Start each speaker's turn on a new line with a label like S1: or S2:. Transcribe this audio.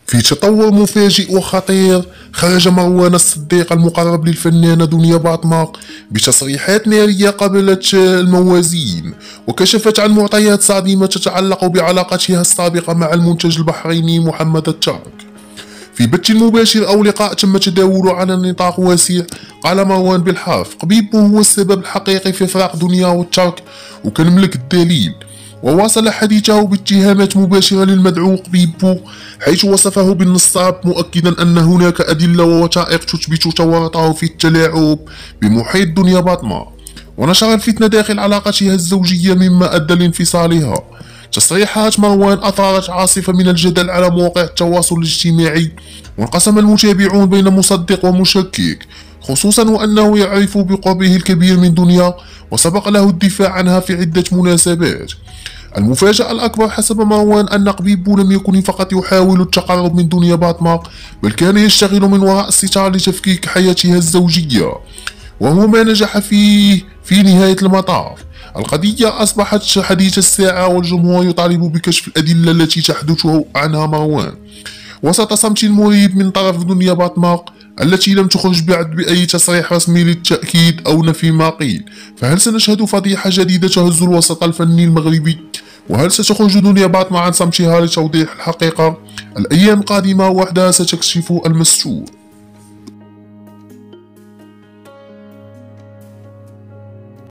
S1: في تطور مفاجئ وخطير، خرج مروان الصديق المقرب للفنانة دنيا باطمة بتصريحات نارية قابلت الموازين، وكشفت عن معطيات صادمة تتعلق بعلاقتها السابقة مع المنتج البحريني محمد الترك. في بث مباشر أو لقاء تم تداوله على نطاق واسع، قال مروان بالحرف: قبيبو هو السبب الحقيقي في فراق دنيا والترك وكنملك الدليل. وواصل حديثه باتهامات مباشرة للمدعو قبيبو، حيث وصفه بالنصاب، مؤكدا أن هناك أدلة ووثائق تثبت تورطه في التلاعب بمحيط دنيا باطمة ونشر الفتنة داخل علاقتها الزوجية مما أدى لانفصالها. تصريحات مروان أثارت عاصفة من الجدل على مواقع التواصل الاجتماعي، وانقسم المتابعون بين مصدق ومشكك، خصوصا وأنه يعرف بقربه الكبير من دنيا وسبق له الدفاع عنها في عدة مناسبات. المفاجأة الأكبر حسب مروان أن قبيبو لم يكن فقط يحاول التقرب من دنيا باطمة، بل كان يشتغل من وراء الستار لتفكيك حياتها الزوجية، وهو ما نجح فيه في نهاية المطاف. القضية أصبحت حديث الساعة، والجمهور يطالب بكشف الأدلة التي تحدث عنها مروان وسط صمت مريب من طرف دنيا باطمة التي لم تخرج بعد بأي تصريح رسمي للتأكيد أو نفي ما قيل. فهل سنشهد فضيحة جديدة تهز الوسط الفني المغربي؟ وهل ستخرج دنيا باطمة عن صمتها لتوضيح الحقيقة؟ الأيام القادمة وحدها ستكشف المستور.